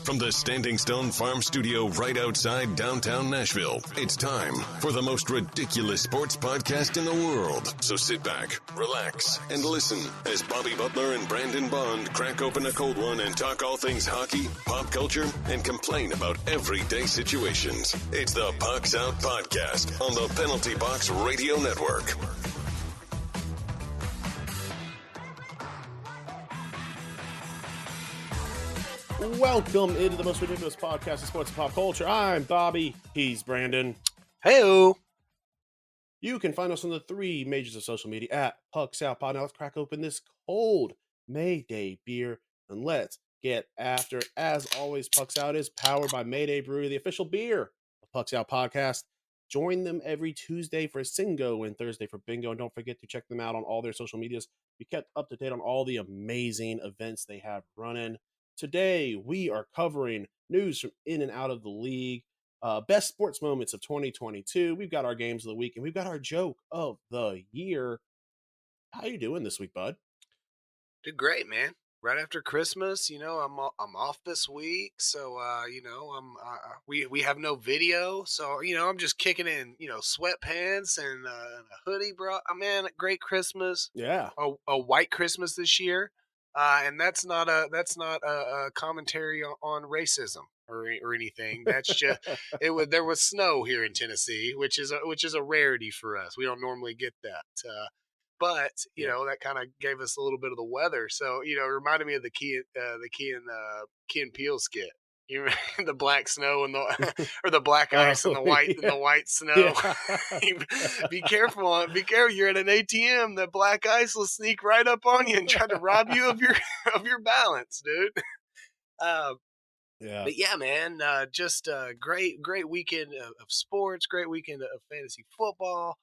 From the Standing Stone Farm Studio right outside downtown Nashville, it's time for the most ridiculous sports podcast in the world. So sit back, relax, and listen as Bobby Butler and Brandon Bond crack open a cold one and talk all things hockey, pop culture, and complain about everyday situations. It's the Pucks Out Podcast on the Penalty Box Radio Network. Welcome into the most ridiculous podcast in sports and pop culture. I'm Bobby. He's Brandon. Hey-o. You can find us on the three majors of social media at Pucks Out Pod. Now let's crack open this cold May Day beer and let's get after it. As always, Pucks Out is powered by Mayday Brewery, the official beer of Pucks Out Podcast. Join them every Tuesday for Singo and Thursday for Bingo. And don't forget to check them out on all their social medias. Be kept up to date on all the amazing events they have running. Today, we are covering news from in and out of the league, best sports moments of 2022. We've got our games of the week, and we've got our joke of the year. How you doing this week, bud? Did great, man. Right after Christmas, I'm off this week, so we have no video, so I'm just kicking in, sweatpants and a hoodie, bro. Man, great Christmas. Yeah, a white Christmas this year. And that's not a commentary on racism or anything. That's just there was snow here in Tennessee, which is a rarity for us. We don't normally get that. But that kind of gave us a little bit of the weather. So it reminded me of the Key and Peele skit. You remember the black snow and or the black ice and the white snow. Be careful! You're at an ATM. The black ice will sneak right up on you and try to rob you of your balance, dude. Yeah. But yeah, man, just a great weekend of sports. Great weekend of fantasy football.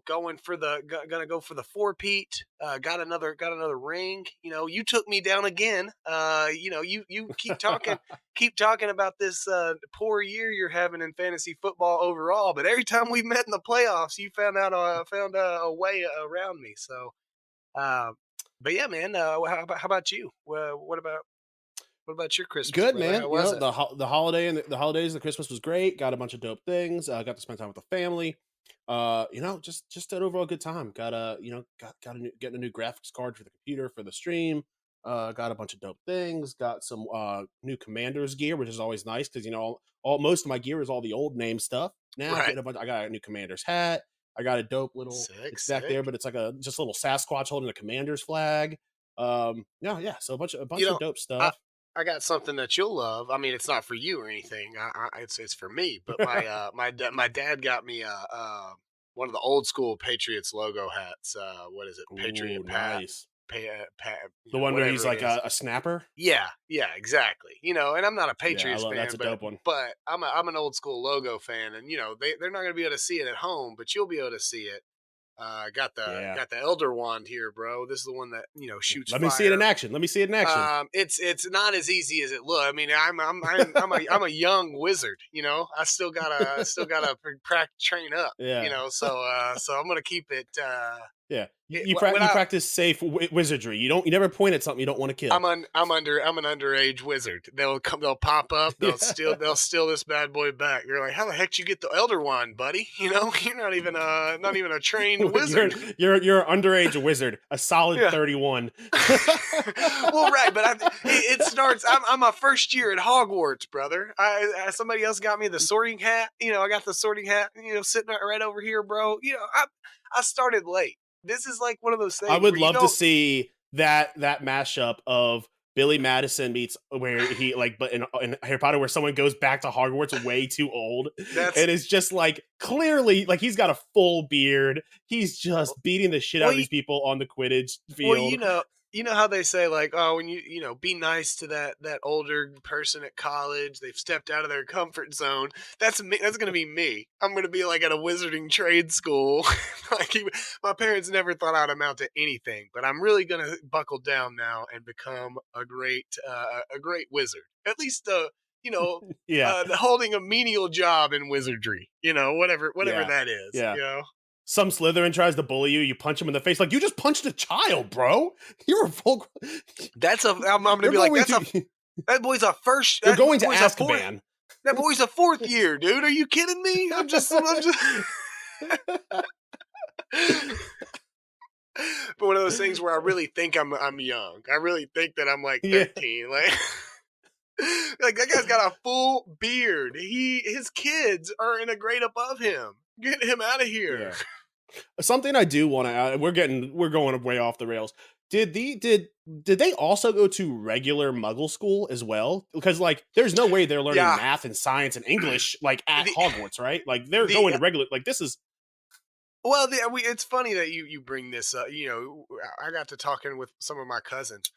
Gonna go for the four-peat. Got another ring. You took me down again. You keep talking about this poor year you're having in fantasy football overall. But every time we met in the playoffs, you found a way around me. So, but yeah, man. How about you? What about your Christmas? Good, brother? man. How was it? The holiday and the holidays, the Christmas was great. Got a bunch of dope things. Got to spend time with the family. Just an overall good time. Getting a new graphics card for the computer for the stream. Got a bunch of dope things. Got some new Commanders gear, which is always nice because all most of my gear is all the old name stuff. Now Right. I got a new Commanders hat. I got a dope little it's back there, but it's like just a little Sasquatch holding a Commanders flag. So a bunch of dope stuff. I got something that you'll love. I mean, it's not for you or anything. It's for me. But my dad got me one of the old school Patriots logo hats. What is it? Patriot Ooh, Pat. nice. The one where he's like a snapper. Yeah, exactly. And I'm not a Patriots fan. That's a dope one. But I'm an old school logo fan, and they're not going to be able to see it at home, but you'll be able to see it. Got the Elder Wand here, bro. This is the one that shoots. Let me see it in action. It's not as easy as it looks. I mean, I'm a young wizard. I still gotta train up. Yeah. So I'm gonna keep it. Yeah. You practice safe wizardry. You never point at something you don't want to kill. I'm an underage wizard. They'll pop up. They'll steal this bad boy back. You're like, how the heck did you get the Elder Wand, buddy? You're not even a trained wizard. You're an underage wizard, a solid 31. Well, right, but it starts. I'm my first year at Hogwarts, brother. Somebody else got me the sorting hat. I got the sorting hat. Sitting right over here, bro. I started late. This is like one of those things. I would love to see that mashup of Billy Madison meets where he but in Harry Potter where someone goes back to Hogwarts way too old and it's just like clearly like he's got a full beard. He's just beating the shit out of these people on the Quidditch field. Well, you know how they say like, oh, when you be nice to that older person at college, they've stepped out of their comfort zone. That's me. That's gonna be me. I'm gonna be like at a wizarding trade school. My parents never thought I'd amount to anything, but I'm really gonna buckle down now and become a great wizard. At least holding a menial job in wizardry. Whatever that is. Yeah. Some Slytherin tries to bully you, you punch him in the face. Like, you just punched a child, bro. You're a full... I'm going to be like, That boy's a first. They're That going to boy's a fourth. Azkaban. That boy's a fourth year, dude. Are you kidding me? I'm just. But one of those things where I really think I'm young. I really think that I'm like Yeah. 13. Like that guy's got a full beard. His kids are in a grade above him. Get him out of here. Yeah. Something I do want to add, we're going way off the rails. Did they also go to regular Muggle school as well? Because like, there's no way they're learning Yeah. math and science and English like at The- Hogwarts, right? Like they're the- going to regular. Like this is Well, it's funny that you bring this up. You know, I got to talking with some of my cousins.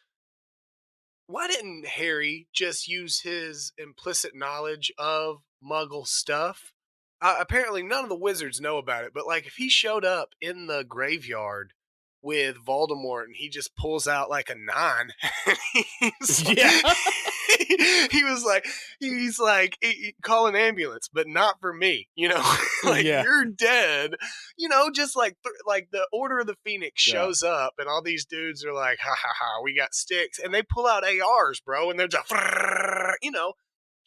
Why didn't Harry just use his implicit knowledge of Muggle stuff? Apparently, none of the wizards know about it. But like, if he showed up in the graveyard with Voldemort and he just pulls out like a 9, and Yeah. he was like, call an ambulance, but not for me. You know, like Yeah. you're dead. You know, just like the Order of the Phoenix shows up, and all these dudes are like, ha ha ha, we got sticks, and they pull out ARs, bro, and they're just, you know.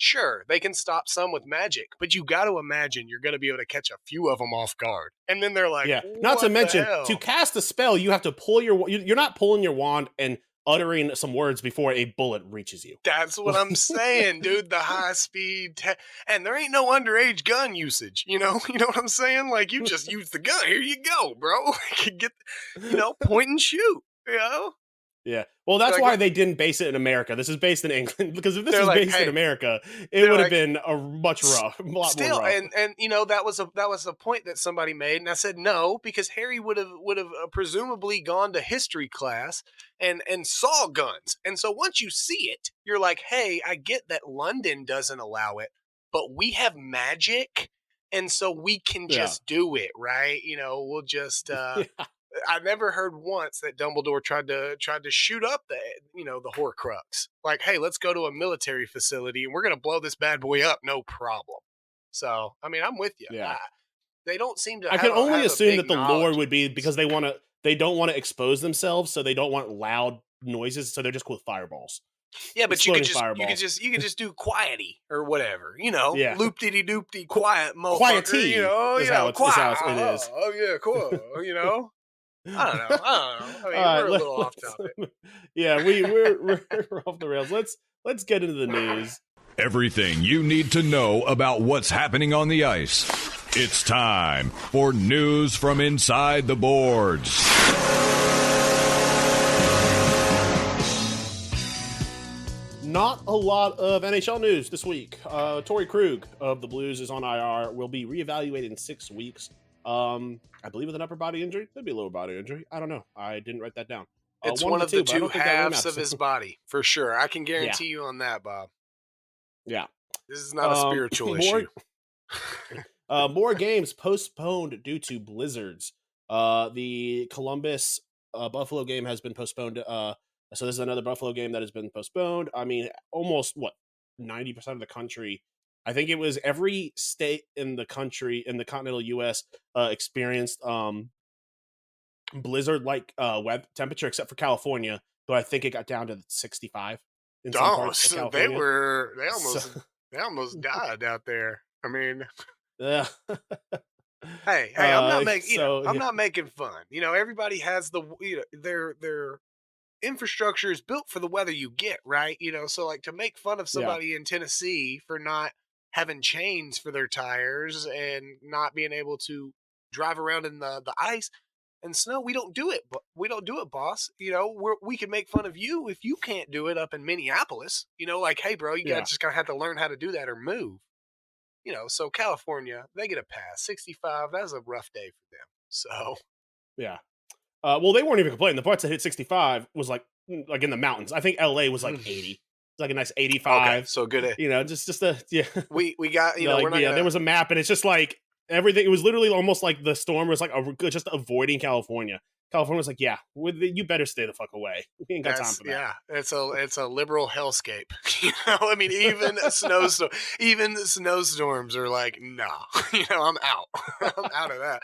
Sure, they can stop some with magic, but you got to imagine you're going to be able to catch a few of them off guard. And then they're like, yeah. Not to "What the mention, hell?" to cast a spell, you have to pull you're not pulling your wand and uttering some words before a bullet reaches you. That's what I'm saying, dude. The high speed, and there ain't no underage gun usage. You know what I'm saying? Like you just use the gun. Here you go, bro. Get, point and shoot. You know. Yeah. Well, that's Like, why they didn't base it in America. This is based in England because if this They're was like, based hey, in America, it they're would have like, been a lot more Still, rough. and that was a point that somebody made, and I said no because Harry would have presumably gone to history class and saw guns, and so once you see it, you're like, hey, I get that London doesn't allow it, but we have magic, and so we can just do it, right? You know, we'll just. I never heard once that Dumbledore tried to shoot up the Horcrux. Like, hey, let's go to a military facility and we're gonna blow this bad boy up, no problem. So, I mean, I'm with you. Yeah. They don't seem to. I can only assume that the lore knowledge. would be because they don't want to expose themselves, so they don't want loud noises, so they're just cool with fireballs. Yeah, but you could Exploding just do quiety or whatever, Yeah. loop diddy doop quiet motherfucker, Quiety quiet. is how it is. Oh yeah, cool. I don't know. I mean, we're a little off topic. Yeah, we're off the rails. Let's get into the news. Everything you need to know about what's happening on the ice. It's time for news from inside the boards. Not a lot of NHL news this week. Torrey Krug of the Blues is on IR. Will be reevaluated in 6 weeks. I believe with an upper body injury. Could be a lower body injury. I don't know. I didn't write that down. It's one of the two halves of his body, for sure. I can guarantee you on that, Bob. Yeah. This is not a spiritual issue. More games postponed due to blizzards. The Columbus Buffalo game has been postponed. So this is another Buffalo game that has been postponed. I mean, almost 90% of the country. I think it was every state in the country, in the continental U.S., experienced blizzard-like web temperature, except for California, but I think it got down to 65 in some parts of California. They almost died out there. I mean, Yeah. hey, I'm not making I'm not making fun. Everybody has their infrastructure is built for the weather you get, right? So like to make fun of somebody in Tennessee for not having chains for their tires and not being able to drive around in the ice and snow, we don't do it. But we don't do it, boss. We can make fun of you if you can't do it up in Minneapolis. Like, hey, bro, you guys just gonna have to learn how to do that or move. So California, they get a pass. 65, that was a rough day for them. So yeah. Well, they weren't even complaining. The parts that hit 65 was like in the mountains. I think LA was like 80. It's like a nice 85. Okay, so good. Just a We got there was a map, and it's just like everything. It was literally almost like the storm was like just avoiding California. California was like, yeah, you better stay the fuck away. We ain't got time for that. Yeah, it's a liberal hellscape. I mean, even snowstorms are like, nah. I'm out. I'm out of that.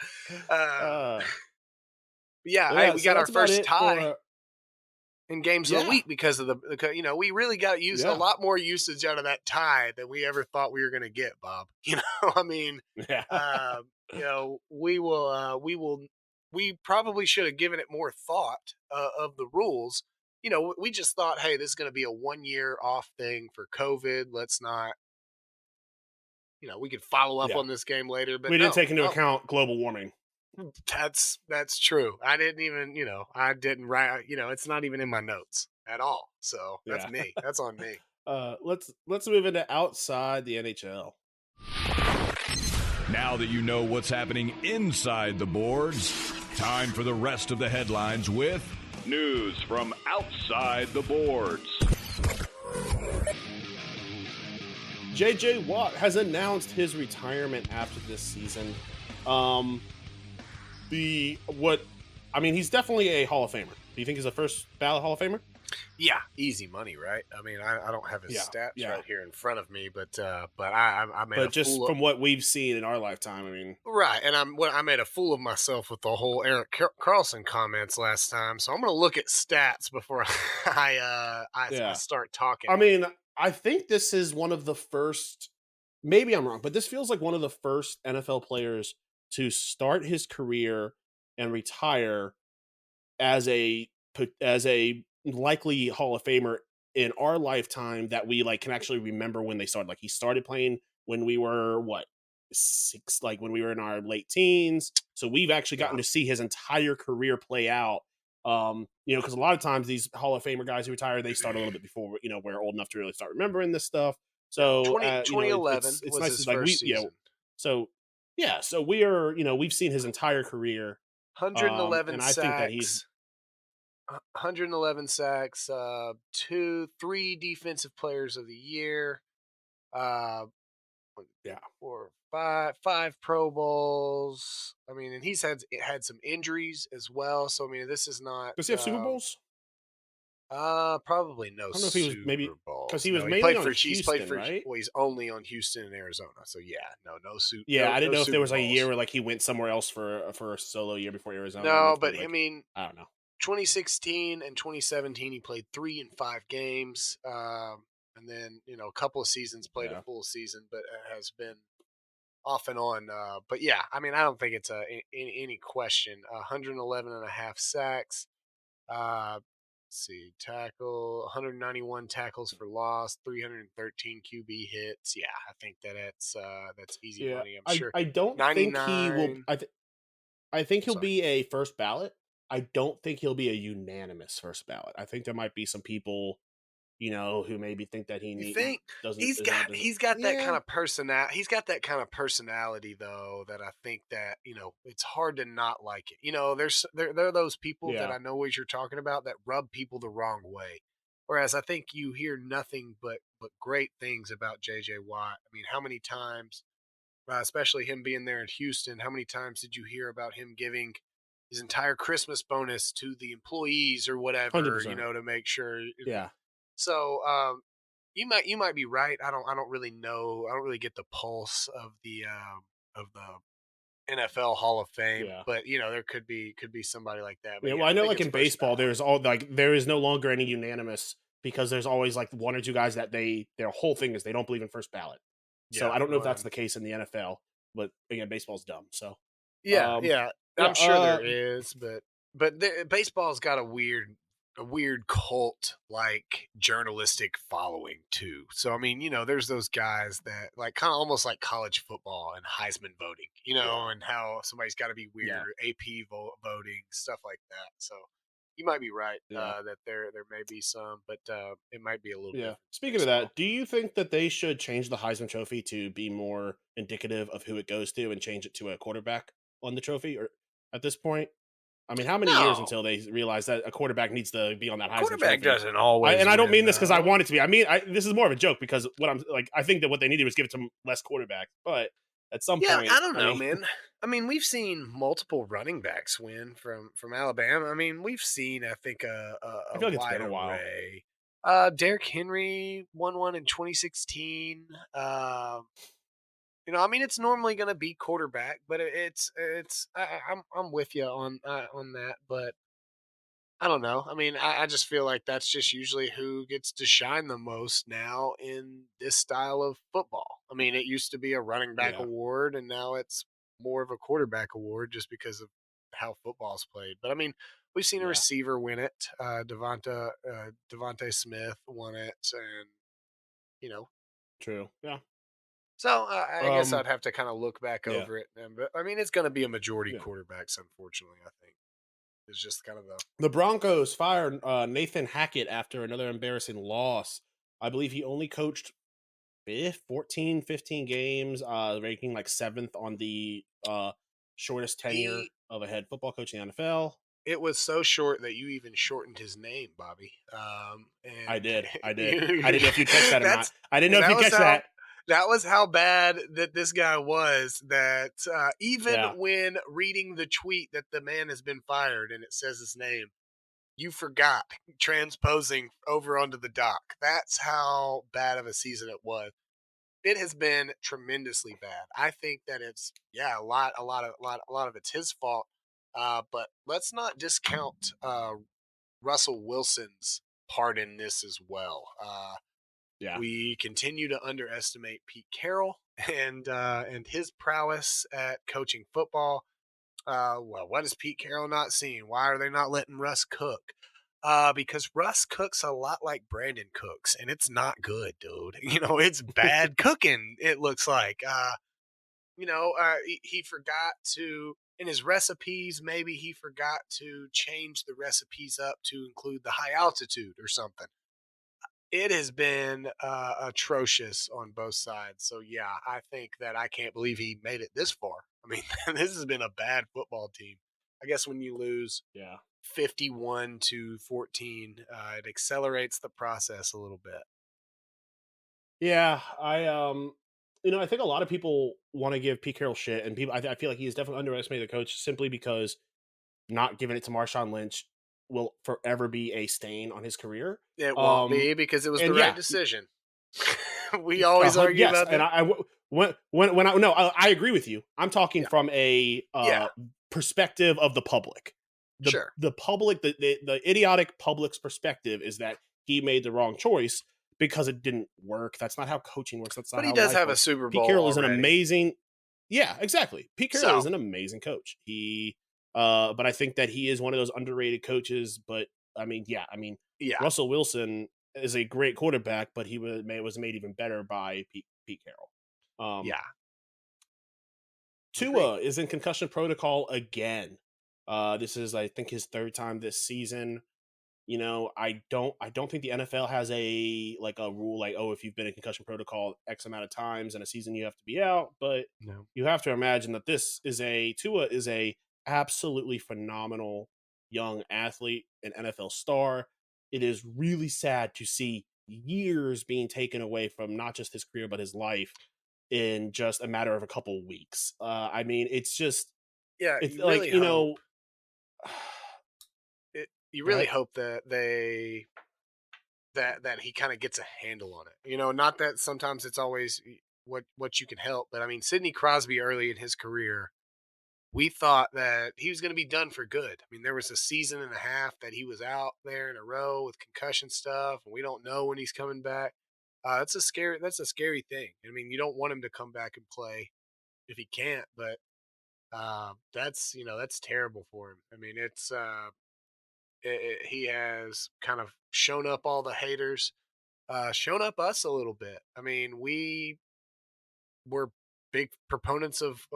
We got our first tie. in games of the week because of we really got a lot more usage out of that tie than we ever thought we were going to get, Bob. I mean, Yeah. we probably should have given it more thought of the rules. We just thought, hey, this is going to be a 1 year off thing for COVID. Let's not, we could follow up Yeah. on this game later, but we didn't take into account global warming. That's true. I didn't even, I didn't write, it's not even in my notes at all. So that's me. That's on me. Let's move into outside the NHL. Now that you know what's happening inside the boards, time for the rest of the headlines with news from outside the boards. J.J. Watt has announced his retirement after this season. He's definitely a Hall of Famer. Do you think he's a first ballot Hall of Famer? Yeah, easy money, right? I mean, I don't have his stats right here in front of me, but from what we've seen in our lifetime, I mean, right. And I made a fool of myself with the whole Erik Karlsson comments last time, so I'm going to look at stats before I start talking. I mean, I think this is one of the first. Maybe I'm wrong, but this feels like one of the first NFL players to start his career and retire as a likely Hall of Famer in our lifetime that we can actually remember when they started. Like, he started playing when we were when we were in our late teens. So we've actually gotten to see his entire career play out. Because a lot of times these Hall of Famer guys who retire, they start a little bit before, we're old enough to really start remembering this stuff. So 2011 it's was nice his to first season. So we are, we've seen his entire career. 111 and sacks. I think that he's 111 sacks, 3 defensive players of the year, 5 Pro Bowls. I mean, and he's had some injuries as well. So I mean, this is not. Does he have Super Bowls? Probably no. I don't know if he was Super Bowls because he was mainly mainly on on Houston, Houston, right? Well, he's only on Houston and Arizona. So no Super. Yeah, I didn't know if there was Super a year Bowls. where he went somewhere else for a solo year before Arizona. No, but I mean, I don't know. 2016 and 2017, he played 3 and 5 games, and then a couple of seasons played a full season, but has been off and on. But yeah, I mean, I don't think it's any question. 111 and a half sacks. Let's see, 191 tackles for loss, 313 QB hits. Yeah, I think that's easy money. I'm sure. I don't think he will. I think he'll be a first ballot. I don't think he'll be a unanimous first ballot. I think there might be some people, who maybe think that doesn't. He's got that kind of personality. He's got that kind of personality, though, that I think that it's hard to not like it. There are those people that I know what you're talking about that rub people the wrong way. Whereas I think you hear nothing but great things about J.J. Watt. I mean, how many times, especially him being there in Houston, how many times did you hear about him giving his entire Christmas bonus to the employees or whatever, 100%. To make sure. Yeah. So you might be right. I don't really know. I don't really get the pulse of the NFL Hall of Fame, but there could be somebody like that. But well, I know in baseball, there is no longer any unanimous because there's always 1 or 2 guys that their whole thing is they don't believe in first ballot. So I don't know if that's the case in the NFL, but again, baseball's dumb. So I'm sure there is, but baseball's got a weird cult journalistic following too. So I mean, there's those guys that kind of almost like college football and Heisman voting, and how somebody's got to be weird, or AP voting, stuff like that. So you might be right that there may be some, but it might be a little different. Speaking of that, do you think that they should change the Heisman Trophy to be more indicative of who it goes to and change it to a quarterback on the trophy? Or at this point, I mean, how many years until they realize that a quarterback needs to be on that Heisman quarterback Trophy? Doesn't always. And I don't mean this because I want it to be. I mean, this is more of a joke because I think that what they needed was give it to less quarterbacks. But at some point, I don't know, man. I mean, we've seen multiple running backs win from Alabama. I mean, we've seen, I think, I feel like it's been a while. array. Derrick Henry won one in 2016. I mean, it's normally going to be quarterback, but I'm with you on that. But I don't know. I mean, I just feel like that's just usually who gets to shine the most now in this style of football. I mean, it used to be a running back Yeah, award, and now it's more of a quarterback award just because of how football's played. But I mean, we've seen a yeah, receiver win it. Devontae Smith won it, and you know. true. Yeah. So I guess Um. I'd have to kind of look back Yeah. over it, but I mean, it's going to be a majority Yeah. quarterbacks, unfortunately. I think it's just kind of the The Broncos fired Nathan Hackett after another embarrassing loss. I believe he only coached 14, 15 games, ranking like 7th on the shortest tenure he of a head football coach in the NFL. It was so short that you even shortened his name, Bobby. I And did. I did. I didn't know if you'd catch that or not. that's I didn't know if that you'd was catch how that. that was how bad that this guy was. That even Yeah. when reading the tweet that the man has been fired and it says his name, you forgot transposing over onto the doc. That's how bad of a season it was. It has been tremendously bad. I think that it's a lot of it's his fault. But let's not discount Russell Wilson's part in this as well. Yeah. We continue to underestimate Pete Carroll and his prowess at coaching football. Well, what is Pete Carroll not seeing? Why are they not letting Russ cook? Because Russ cooks a lot like Brandon cooks, and it's not good, dude. It's bad cooking. It looks like. He forgot to in his recipes. Maybe he forgot to change the recipes up to include the high altitude or something. It has been atrocious on both sides. So yeah, I think that I can't believe he made it this far. I mean, this has been a bad football team. I guess when you lose Yeah. 51-14, it accelerates the process a little bit. Yeah. I think a lot of people want to give Pete Carroll shit, and people. I feel like he's definitely underestimated the coach simply because not giving it to Marshawn Lynch will forever be a stain on his career. It won't Um, be because it was the and right yeah, decision. We always argue yes, about and that. when I no, I agree with you. I'm talking Yeah, from a yeah, perspective of the public. sure. The public, the idiotic public's perspective is that he made the wrong choice because it didn't work. That's not how coaching works. That's not But he how does life have a works. Super Pete Bowl Carroll is an already. amazing, yeah, exactly. Pete Carroll So, is an amazing coach. But I think that he is one of those underrated coaches. But yeah, Russell Wilson is a great quarterback, but he was made even better by Pete Carroll. yeah. Agreed. Tua is in concussion protocol again. This is, I think, his third time this season. I don't think the NFL has a rule like, oh, if you've been in concussion protocol X amount of times in a season, you have to be out. But No. you have to imagine that Tua is a absolutely phenomenal young athlete, an NFL star. It is really sad to see years being taken away from not just his career but his life in just a matter of a couple weeks. Yeah, It's you like really hope you go really ahead. hope that he kind of gets a handle on it. Not that sometimes it's always what you can help, but I mean, Sidney Crosby early in his career, we thought that he was going to be done for good. I mean, there was a season and a half that he was out there in a row with concussion stuff, and we don't know when he's coming back. That's a scary thing. I mean, you don't want him to come back and play if he can't, but that's terrible for him. I mean, he has kind of shown up all the haters, shown up us a little bit. I mean, we were big proponents of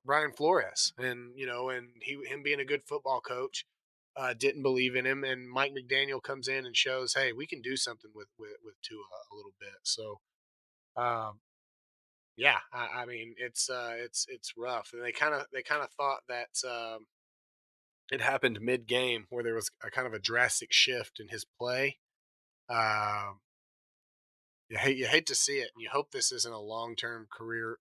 Brian Flores, and him being a good football coach. Didn't believe in him, and Mike McDaniel comes in and shows, hey, we can do something with Tua a little bit. So, um, yeah, I mean, it's rough, and they kind of thought that it happened mid game where there was a kind of a drastic shift in his play. Um, you hate to see it, and you hope this isn't a long term career.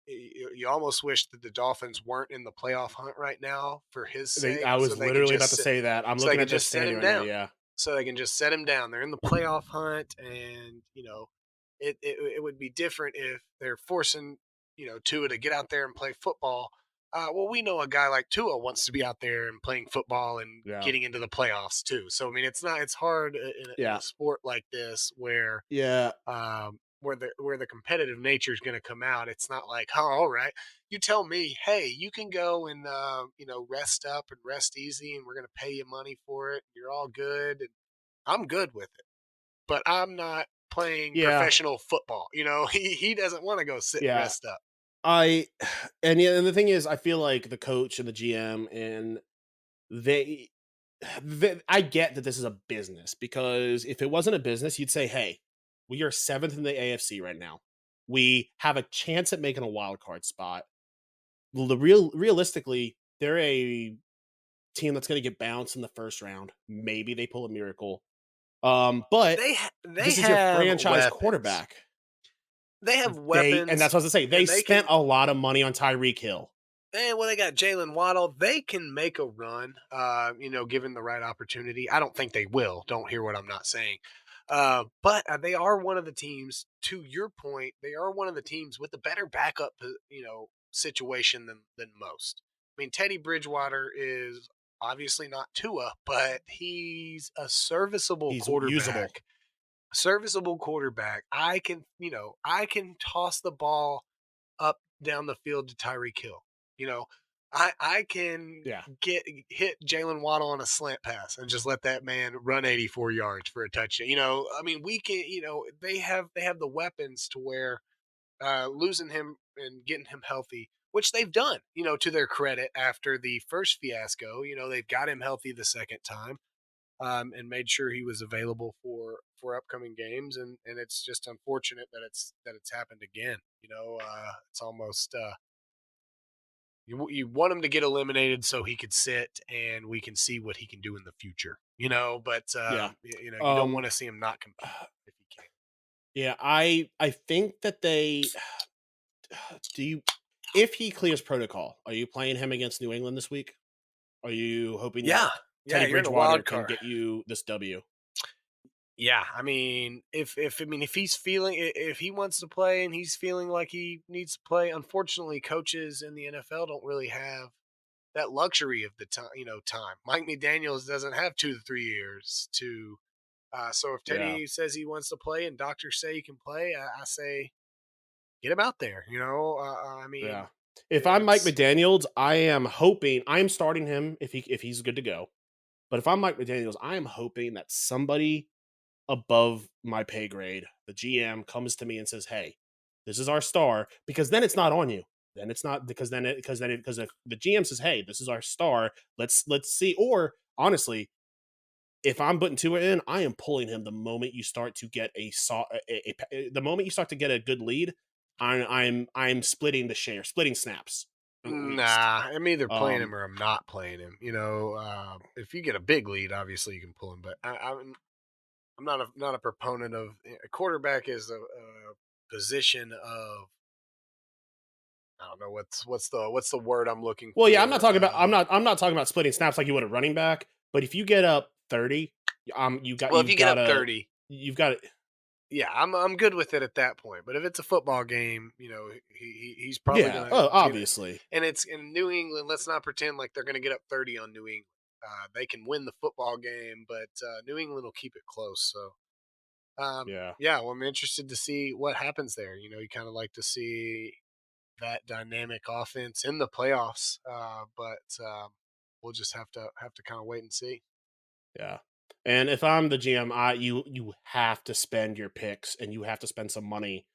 You almost wish that the Dolphins weren't in the playoff hunt right now for his sake, I was literally about to say that. I'm so they looking can at their just set standing him right now. down. Yeah. So they can just set him down. They're in the playoff hunt, and it would be different if they're forcing Tua to get out there and play football. well, we know a guy like Tua wants to be out there and playing football and Yeah. getting into the playoffs too. So I mean, it's hard in Yeah. a sport like this Yeah. where the competitive nature is going to come out. It's not like, oh, all right, you tell me, hey, you can go and rest up and rest easy, and we're going to pay you money for it. You're all good, and I'm good with it. But I'm not playing Yeah. professional football. He doesn't want to go sit and Yeah. rest up. I and the thing is, I feel like the coach and the GM and they I get that this is a business, because if it wasn't a business, you'd say, "Hey, we are 7th in the AFC right now. We have a chance at making a wild card spot." Well, realistically, they're a team that's going to get bounced in the first round. Maybe they pull a miracle. But They this is your have franchise weapons. quarterback. They have weapons, And that's what I was going to say. They spent a lot of money on Tyreek Hill. And they got Jalen Waddle. They can make a run, given the right opportunity. I don't think they will. Don't hear what I'm not saying. But they are one of the teams, to your point, they are one of the teams with a better backup, situation than most. I mean, Teddy Bridgewater is obviously not Tua, but he's a serviceable He's quarterback. usable. Serviceable quarterback. I can toss the ball up down the field to Tyreek Hill. I can hit Jalen Waddle on a slant pass and just let that man run 84 yards for a touchdown. I mean, we can. They have the weapons to where losing him and getting him healthy, which they've done. To their credit, after the first fiasco, they've got him healthy the second time. And made sure he was available for upcoming games, and it's just unfortunate that it's happened again. It's almost you want him to get eliminated so he could sit and we can see what he can do in the future. But you don't want to see him not compete if he can. Yeah, I think that they if he clears protocol, are you playing him against New England this week? Are you hoping that Teddy Bridgewater can get you this W? Yeah, I mean, if he's feeling, if he wants to play and he's feeling like he needs to play, unfortunately, coaches in the NFL don't really have that luxury of the time. Time. Mike McDaniels doesn't have 2 to 3 years to. So if Teddy says he wants to play and doctors say he can play, I say get him out there. I mean, if I'm Mike McDaniels, I am starting him if he's good to go. But if I'm Mike McDaniels, I am hoping that somebody above my pay grade, the GM, comes to me and says, "Hey, this is our star," because then it's not on you. Then it's not because if the GM says, "Hey, this is our star, let's see." Or honestly, if I'm putting Tua in, I am pulling him the moment you start to get the moment you start to get a good lead. I'm splitting the share, splitting snaps. Nah, I'm either playing him or I'm not playing him. If you get a big lead, obviously you can pull him, but I'm not a proponent of a quarterback is a position of, I don't know what's the word I'm looking for. Well, yeah, I'm not talking about splitting snaps like you would a running back, but if you get up 30, if you get up 30, you've got it. Yeah, I'm good with it at that point. But if it's a football game, he's probably going to. Obviously. And it's in New England. Let's not pretend like they're going to get up 30 on New England. They can win the football game, but New England will keep it close. So, well, I'm interested to see what happens there. You kind of like to see that dynamic offense in the playoffs, but we'll just have to kind of wait and see. Yeah. And if I'm the GM, you have to spend your picks and you have to spend some money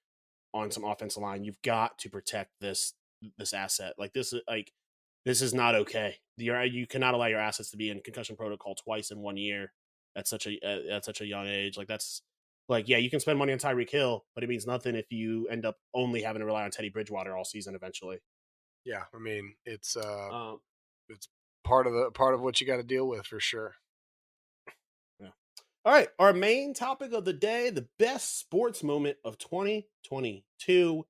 on some offensive line. You've got to protect this asset. This is not okay. You cannot allow your assets to be in concussion protocol twice in 1 year at such a young age. You can spend money on Tyreek Hill, but it means nothing if you end up only having to rely on Teddy Bridgewater all season eventually. Yeah, I mean it's part of what you got to deal with for sure. All right, our main topic of the day, the best sports moment of 2022.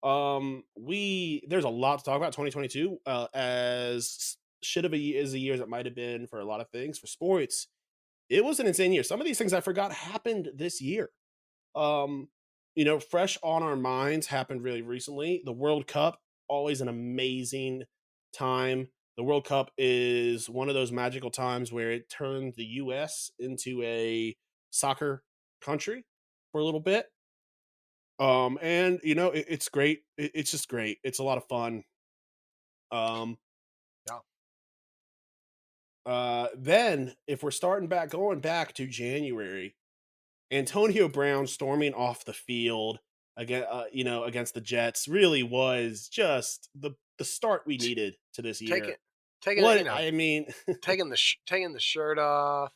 There's a lot to talk about 2022, as shit of a year as a year as it might have been for a lot of things. For sports, it was an insane year. Some of these things I forgot happened this year. Fresh on our minds happened really recently. The World Cup, always an amazing time. The World Cup is one of those magical times where it turned the U.S. into a soccer country for a little bit. And it's great. It's just great. It's a lot of fun. Um, then if we're going back to January, Antonio Brown storming off the field against the Jets really was just the start we needed to this year. taking the shirt off.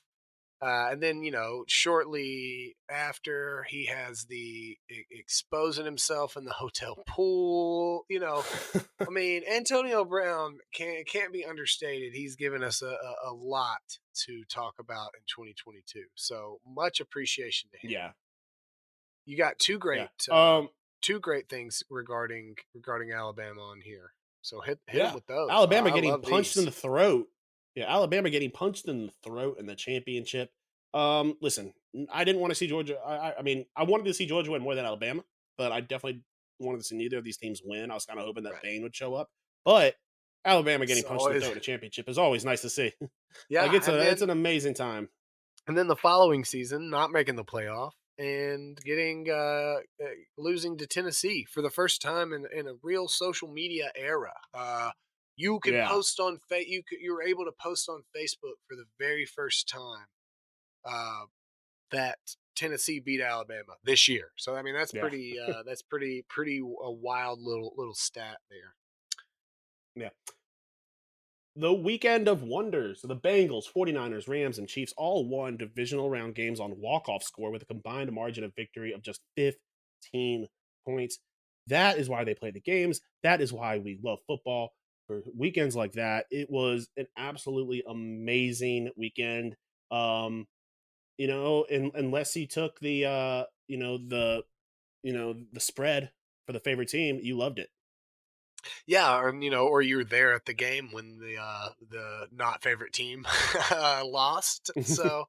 And then, shortly after, he has the exposing himself in the hotel pool. I mean, Antonio Brown can't be understated. He's given us a lot to talk about in 2022. So much appreciation to him. Yeah. You got two great things regarding Alabama on here. So hit him with those. Alabama getting punched in the throat. Yeah, Alabama getting punched in the throat in the championship. Listen, I didn't want to see Georgia. I mean, I wanted to see Georgia win more than Alabama, but I definitely wanted to see neither of these teams win. I was kind of hoping that Bane would show up, but Alabama getting punched in the throat in the championship is always nice to see. Yeah, it's an amazing time. And then the following season, not making the playoff and getting losing to Tennessee for the first time in a real social media era. You can post on you were able to post on Facebook for the very first time that Tennessee beat Alabama this year. So I mean that's pretty a wild little stat there. Yeah. The weekend of wonders. The Bengals, 49ers, Rams, and Chiefs all won divisional round games on walk-off score with a combined margin of victory of just 15 points. That is why they play the games. That is why we love football. For weekends like that, it was an absolutely amazing weekend. Unless you took the spread for the favorite team, you loved it. Yeah, or you were there at the game when the not favorite team lost. So,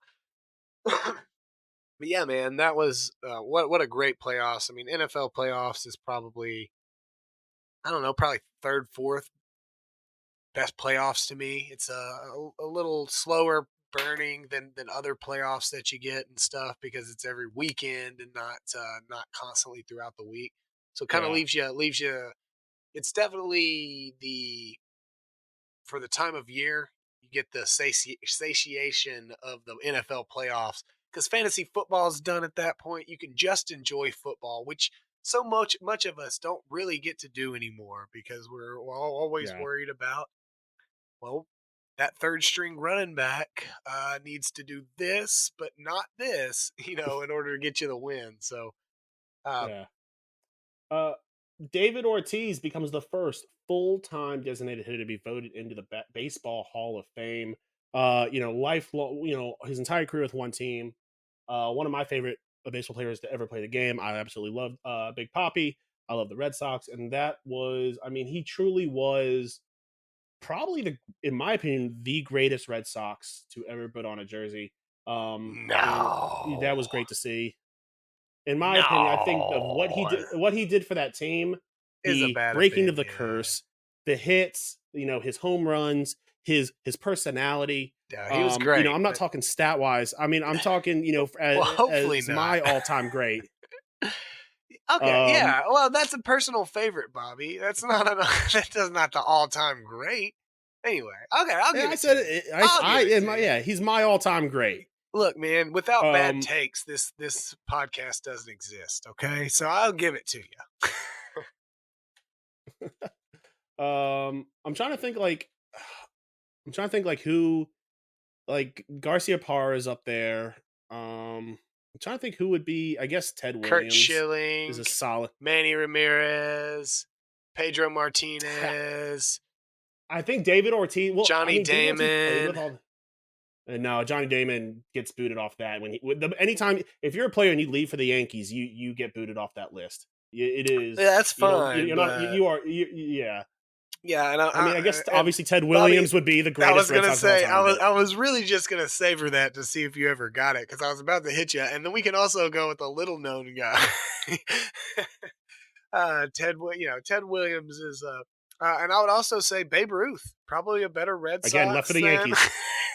but yeah, man, that was what a great playoffs. I mean, NFL playoffs is probably, I don't know, probably third, fourth best playoffs to me. It's a little slower burning than other playoffs that you get and stuff because it's every weekend and not constantly throughout the week. So it kind of leaves you. It's definitely for the time of year, you get the satiation of the NFL playoffs because fantasy football is done at that point. You can just enjoy football, which so much of us don't really get to do anymore because we're always worried about, well, that third string running back needs to do this, but not this, in order to get you the win. So, David Ortiz becomes the first full-time designated hitter to be voted into the Baseball Hall of Fame. Lifelong, his entire career with one team. One of my favorite baseball players to ever play the game. I absolutely love Big Papi. I love the Red Sox. And that was, he truly was probably in my opinion, the greatest Red Sox to ever put on a jersey. That was great to see. In my opinion, I think of what he did for that team, the breaking of the curse, the hits, his home runs, his personality. Yeah, he was great. I'm not talking stat wise. I mean, I'm talking, as my all-time great. Okay, yeah. Well, that's a personal favorite, Bobby. That's not the all-time great. Anyway, okay, I'll give it. I said he's my all-time great. Look, man, without bad takes, this podcast doesn't exist. Okay, so I'll give it to you. I'm trying to think who, like Garcia Parra is up there. I'm trying to think who would be. I guess Ted Williams. Curt Schilling is a solid. Manny Ramirez, Pedro Martinez. I think David Ortiz. Well, Johnny Damon. No, Johnny Damon gets booted off that anytime if you're a player and you leave for the Yankees, you get booted off that list. It is. Yeah, that's fine. Yeah. Yeah, and I guess obviously Ted Williams would be the greatest. I was gonna say I was really just gonna savor that to see if you ever got it because I was about to hit you, and then we can also go with a little known guy. Ted Williams is And I would also say Babe Ruth, probably a better Red Sox. Again, left for the than... Yankees.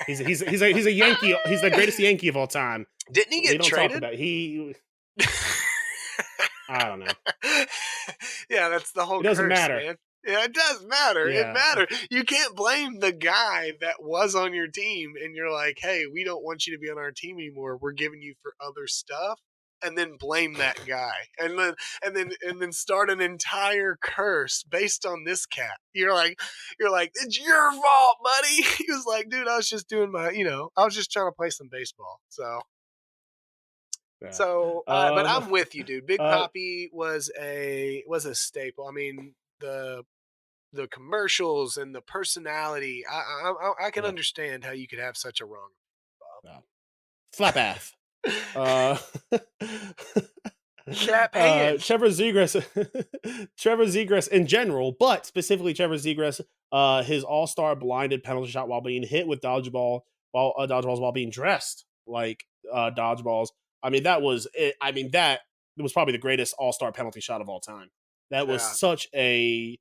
He's a Yankee. He's the greatest Yankee of all time. Didn't he We get don't traded? talk about I don't know. Yeah, that's the whole. It doesn't curse, matter. Man. Yeah, it does matter. Yeah. It matters. You can't blame the guy that was on your team, and you're like, "Hey, we don't want you to be on our team anymore. We're giving you for other stuff." And then blame that guy, and then start an entire curse based on this cat. You're like, it's your fault, buddy. He was like, dude, I was just doing I was just trying to play some baseball. So, Yeah. but I'm with you, dude. Big Papi was a staple. I mean, the commercials and the personality. I can understand how you could have such a wrong. Slap ass. Trevor Zegras in general, but specifically Trevor Zegras, his all-star blinded penalty shot while being hit with dodgeballs while being dressed like dodgeballs. I mean, that was it. I mean, that was probably the greatest all-star penalty shot of all time. That was such a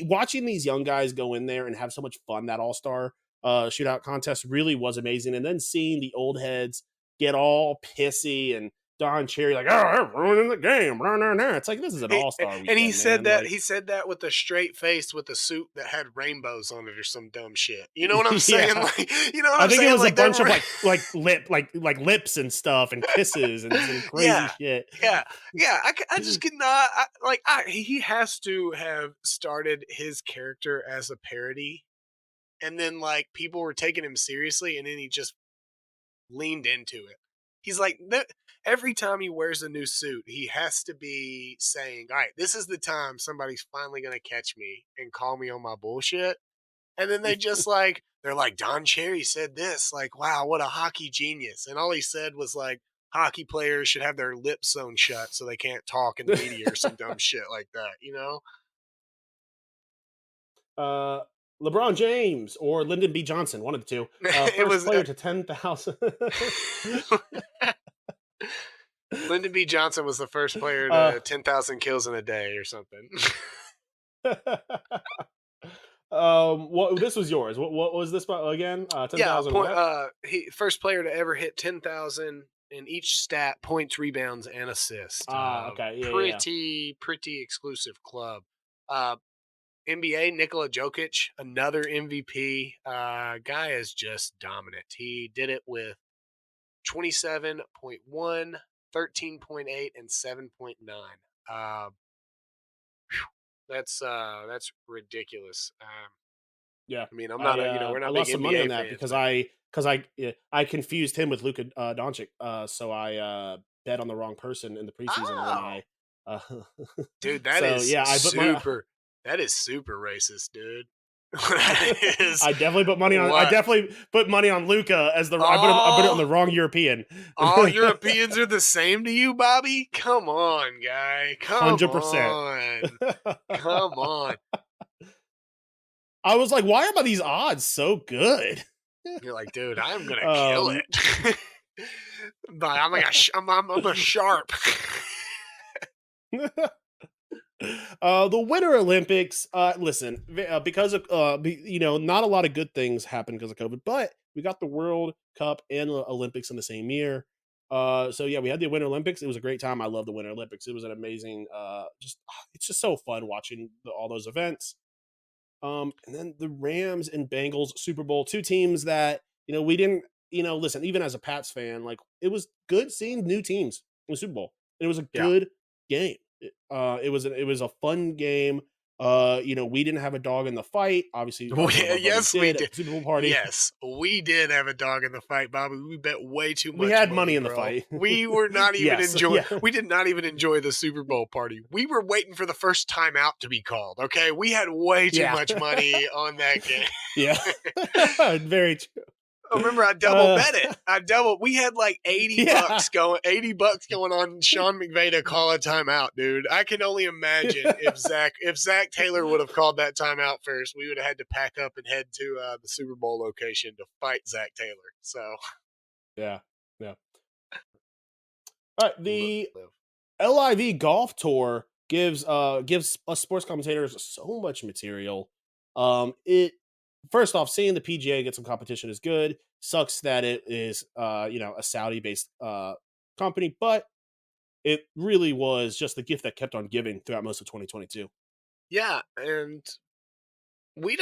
watching these young guys go in there and have so much fun. That all-star shootout contest really was amazing, and then seeing the old heads get all pissy and Don Cherry like, oh, I'm ruining the game. It's like, this is an all-star weekend, and he said man. that he said that with a straight face with a suit that had rainbows on it or some dumb shit. You know what I'm saying? Yeah. Like, you know what I'm saying? I think it was like a bunch of like lips and stuff and kisses and some crazy shit. Yeah. I just could not he has to have started his character as a parody, and then like people were taking him seriously, and then he just leaned into it. He's like, every time he wears a new suit, he has to be saying, all right, this is the time somebody's finally going to catch me and call me on my bullshit. And then they just like, they're like, Don Cherry said this, like, wow, what a hockey genius. And all he said was like, hockey players should have their lips sewn shut so they can't talk in the media or some dumb shit like that, you know? LeBron James or Lyndon B. Johnson, one of the two. First player to 10,000. Lyndon B. Johnson was the first player to 10,000 kills in a day or something. This was yours. What was this again? 10,000. He first player to ever hit 10,000 in each stat: points, rebounds, and assists. Okay, Pretty exclusive club. NBA, Nikola Jokic, another MVP. Guy is just dominant. He did it with 27.1, 13.8, and 7.9. That's ridiculous. Yeah, I mean, I'm not. We're not. I big lost some NBA money on that fans, because I confused him with Luka Doncic. So I bet on the wrong person in the preseason. Dude, that is super. That is super racist, dude. I definitely put money on. I definitely put money on Luka as the. I put it on the wrong European. All Europeans are the same to you, Bobby? Come on, guy. 100%. Come on. I was like, why are these odds so good? You're like, dude, I'm gonna kill it. But I'm a sharp. The Winter Olympics. Listen, because of not a lot of good things happened because of COVID, but we got the World Cup and the Olympics in the same year. So yeah, we had the Winter Olympics. It was a great time. I love the Winter Olympics. It was an amazing. It's just so fun watching all those events. And then the Rams and Bengals Super Bowl, two teams that we didn't. Listen, even as a Pats fan, like it was good seeing new teams in the Super Bowl. It was a good game. It was a fun game. We didn't have a dog in the fight. Obviously, yes, we did. Super Bowl party. Yes, we did have a dog in the fight, Bobby. We bet way too much. We had money in the fight. We were not even enjoying. Yeah. We did not even enjoy the Super Bowl party. We were waiting for the first timeout to be called. Okay, we had way too much money on that game. Yeah, very true. Remember, I double bet it. We had like $80 going on Sean McVay to call a timeout, dude. I can only imagine if Zach Taylor would have called that timeout first, we would have had to pack up and head to the Super Bowl location to fight Zach Taylor. So, yeah. All right, the LIV Golf Tour gives us sports commentators so much material. It first off, seeing the PGA get some competition is good. Sucks that it is a Saudi based company, but it really was just the gift that kept on giving throughout most of 2022. Yeah, and we've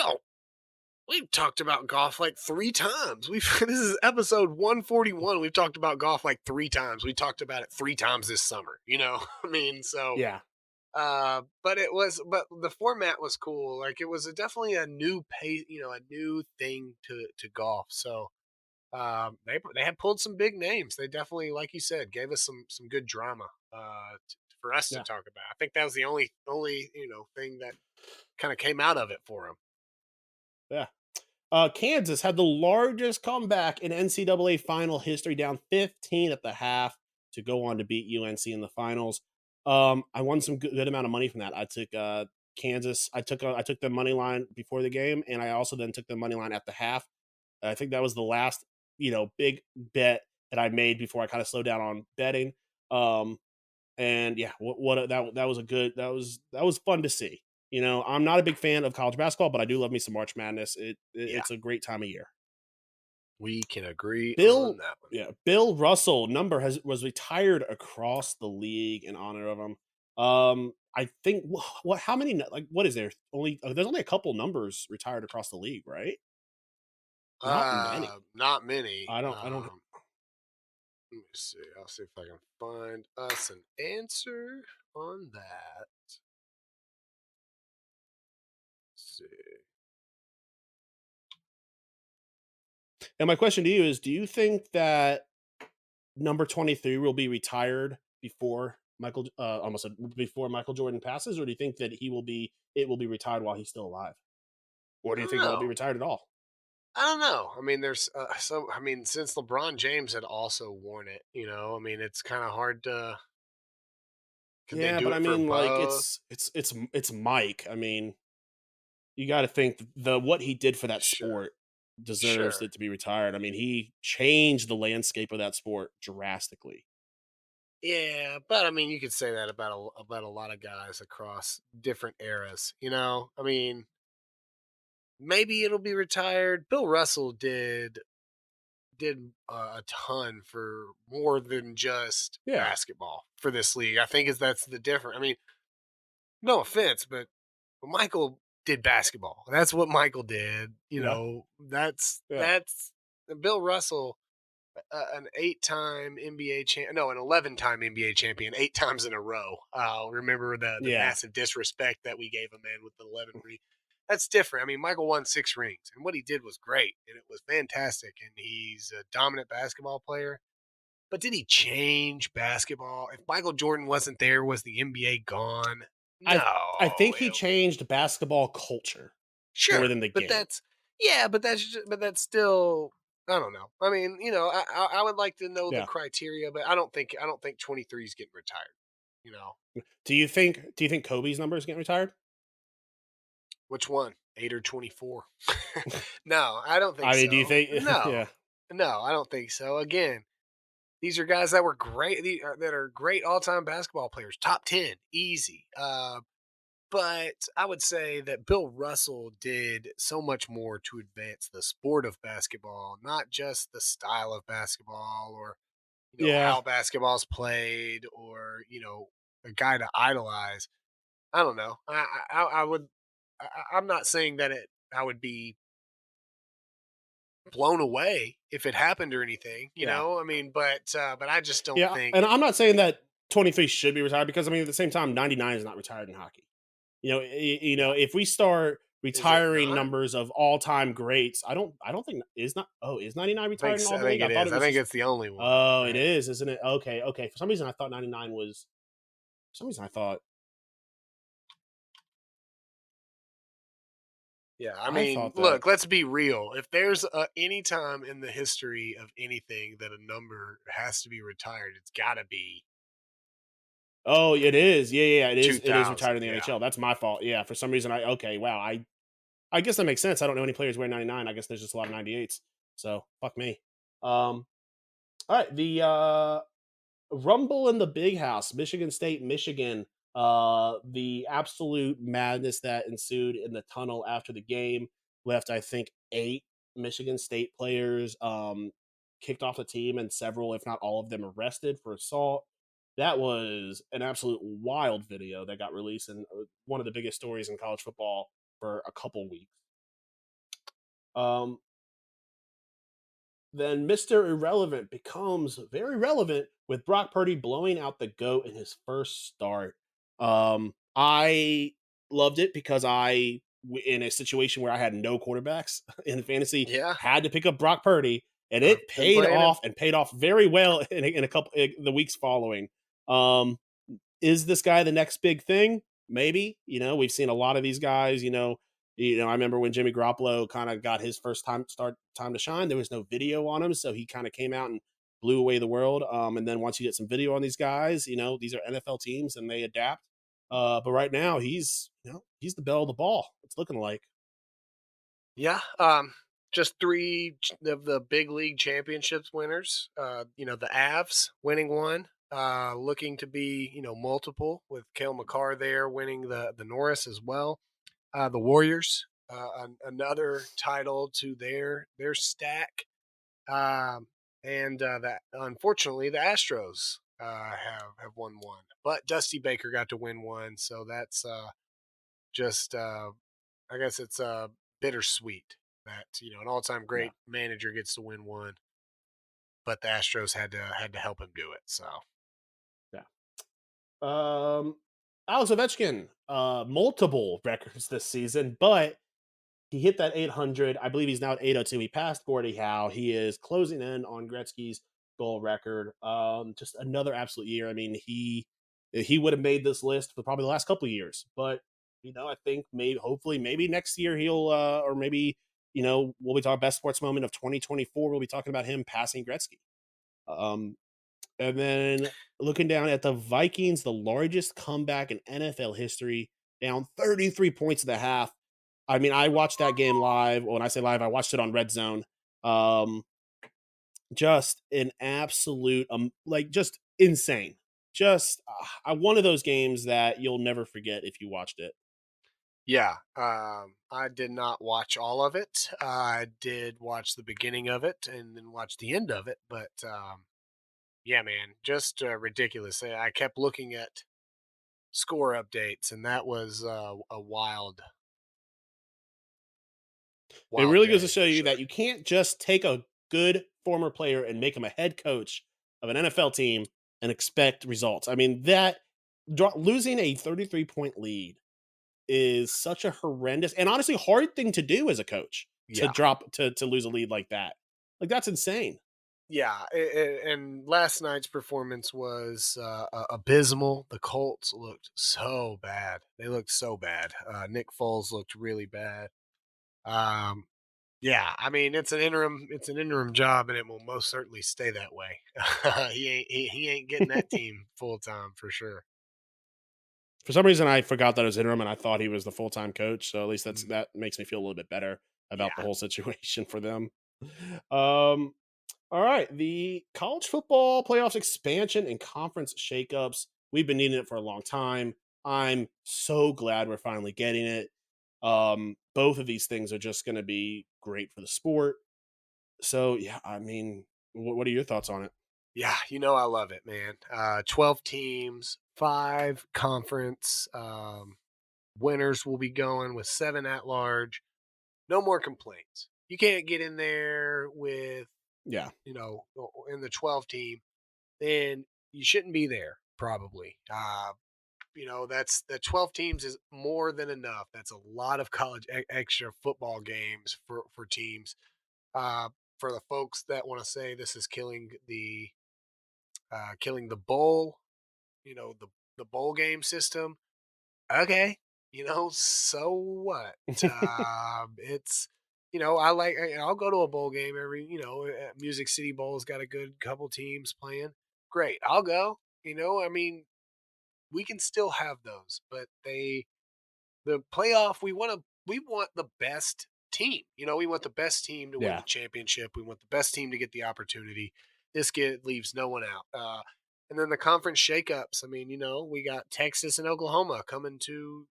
talked about golf like 3 times. This is episode 141. We've talked about golf like 3 times. We talked about it 3 times this summer, I mean, so Yeah. but the format was cool. Like it was definitely a new pace, a new thing to golf. So they had pulled some big names. They definitely, like you said, gave us some good drama for us to Yeah. talk about. I think that was the only thing that kind of came out of it for them. Yeah. Kansas had the largest comeback in NCAA final history, down 15 at the half to go on to beat UNC in the finals. I won some good amount of money from that. I took Kansas. I took the money line before the game, and I also then took the money line at the half. I think that was the last big bet that I made before I kind of slowed down on betting. And yeah, that was a good that was fun to see. I'm not a big fan of college basketball, but I do love me some March Madness. It's a great time of year. We can agree Bill, on that one. yeah, Bill Russell number was retired across the league in honor of him. I think how many what is there only? There's only a couple numbers retired across the league, right? Not many. Not many. I don't. Let me see. I'll see if I can find us an answer on that. Let's see. And my question to you is: do you think that number 23 will be retired before before Michael Jordan passes, or do you think that it will be retired while he's still alive, or do you think it won't be retired at all? I don't know. I mean, there's since LeBron James had also worn it, I mean, it's kind of hard to. Yeah, but I mean, like it's Mike. I mean, you got to think what he did for that sport deserves it to be retired. I mean, he changed the landscape of that sport drastically. Yeah, but I mean, you could say that about a lot of guys across different eras. I mean, maybe it'll be retired. Bill Russell did a ton for more than just basketball for this league. I think that's the difference. I mean, no offense, but Michael did basketball. That's what Michael did. That's Bill Russell, an 8-time NBA champion, no, an 11-time NBA champion, 8 times in a row. Remember the massive disrespect that we gave him, man, with the 11 ring. That's different. I mean, Michael won 6 rings, and what he did was great, and it was fantastic, and he's a dominant basketball player. But did he change basketball? If Michael Jordan wasn't there, was the NBA gone? No. I think he changed basketball culture more than the game. But that's still, I don't know. I mean, I would like to know the criteria, but I don't think 23 is getting retired. Do you think Kobe's number is getting retired? Which one? 8 or 24? No, I don't think so. I mean, do you think? No. No, I don't think so. Again, these are guys that were great, that are great all-time basketball players. Top 10, easy. But I would say that Bill Russell did so much more to advance the sport of basketball, not just the style of basketball or how basketball's played or a guy to idolize. I don't know. I'm not saying that I would be blown away if it happened or anything, you know. I mean, but I just don't think. And I'm not saying that 23 should be retired because I mean at the same time 99 is not retired in hockey. If we start retiring numbers of all-time greats, I don't think is 99 retired in all the league? I think it's the only one. Oh, it is, isn't it? Okay. For some reason I thought 99 was. For some reason I thought. Yeah, I mean, look, let's be real. If there's any time in the history of anything that a number has to be retired, it's got to be. Oh, it is. Yeah, it is. It is retired in the NHL. That's my fault. Yeah, for some reason I guess that makes sense. I don't know any players wearing 99. I guess there's just a lot of 98s. So fuck me. All right, the Rumble in the Big House, Michigan State, Michigan. The absolute madness that ensued in the tunnel after the game left, I think, 8 Michigan State players kicked off the team and several, if not all of them, arrested for assault. That was an absolute wild video that got released and one of the biggest stories in college football for a couple weeks. Then Mr. Irrelevant becomes very relevant with Brock Purdy blowing out the GOAT in his first start. I loved it because in a situation where I had no quarterbacks in fantasy, Yeah. had to pick up Brock Purdy, and it paid off and paid off very well in a couple the weeks following. Is this guy the next big thing? Maybe. We've seen a lot of these guys. I remember when Jimmy Garoppolo kind of got his first time to shine. There was no video on him, so he kind of came out and blew away the world. And then once you get some video on these guys, these are NFL teams and they adapt. But right now he's the belle of the ball. It's looking like. Yeah. Just 3 of the big league championships winners. The Avs winning one. Looking to be, multiple with Cale Makar there winning the Norris as well. The Warriors, another title to their stack, and that unfortunately the Astros have won one, but Dusty Baker got to win one, so that's just I guess it's bittersweet that an all-time great manager gets to win one, but the Astros had to help him do it. So yeah. Alex Ovechkin, multiple records this season, but he hit that 800. I believe he's now at 802. He passed Gordie Howe. He is closing in on Gretzky's goal record. Just another absolute year. I mean, he would have made this list for probably the last couple of years, but I think hopefully next year he'll, or maybe we'll be talking best sports moment of 2024. We'll be talking about him passing Gretzky. And then looking down at the Vikings, the largest comeback in NFL history, down 33 points at the half. I mean, I watched that game live. When I say live, I watched it on Red Zone. Just an absolute, just insane. Just one of those games that you'll never forget if you watched it. Yeah, I did not watch all of it. I did watch the beginning of it and then watch the end of it, but yeah, man, just ridiculous. I kept looking at score updates, and that was a wild. It really goes to show you that you can't just take a good former player and make him a head coach of an NFL team and expect results. I mean, losing a 33-point lead is such a horrendous and honestly hard thing to do as a coach to lose a lead like that. Like, that's insane. Yeah, and last night's performance was abysmal. The Colts looked so bad. They looked so bad. Nick Foles looked really bad. Yeah, I mean it's an interim job, and it will most certainly stay that way. he ain't getting that team full time for sure. For some reason, I forgot that it was interim, and I thought he was the full-time coach. So at least that makes me feel a little bit better about the whole situation for them. All right, the college football playoffs expansion and conference shakeups. We've been needing it for a long time. I'm so glad we're finally getting it. Both of these things are just going to be great for the sport. So, yeah, I mean, what are your thoughts on it? Yeah, I love it, man. 12 teams, 5 conference winners will be going with 7 at large. No more complaints. You can't get in there with in the 12 team, then you shouldn't be there probably. That's the 12 teams is more than enough. That's a lot of college extra football games for teams. For the folks that want to say this is killing the bowl, the bowl game system. Okay, so what? It's I'll go to a bowl game every, Music City Bowl's got a good couple teams playing. Great. I'll go. I mean, we can still have those, but the playoff, we want the best team. We want the best team to win the championship. We want the best team to get the opportunity. This leaves no one out. And then the conference shakeups. I mean, we got Texas and Oklahoma coming to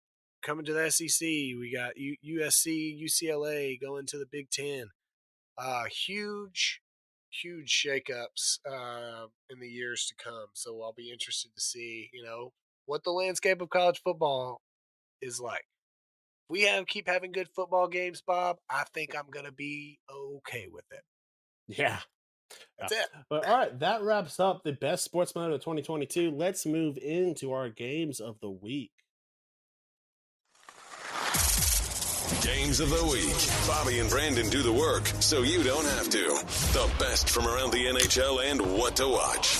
the SEC. We got USC, UCLA going to the Big Ten. Huge, huge shakeups in the years to come. So I'll be interested to see, what the landscape of college football is like. If we keep having good football games, Bob, I think I'm gonna be okay with it. Yeah. That's it. But all right, that wraps up the best sports mode of 2022. Let's move into our games of the week. Games of the week. Bobby and Brandon do the work, so you don't have to. The best from around the NHL and what to watch.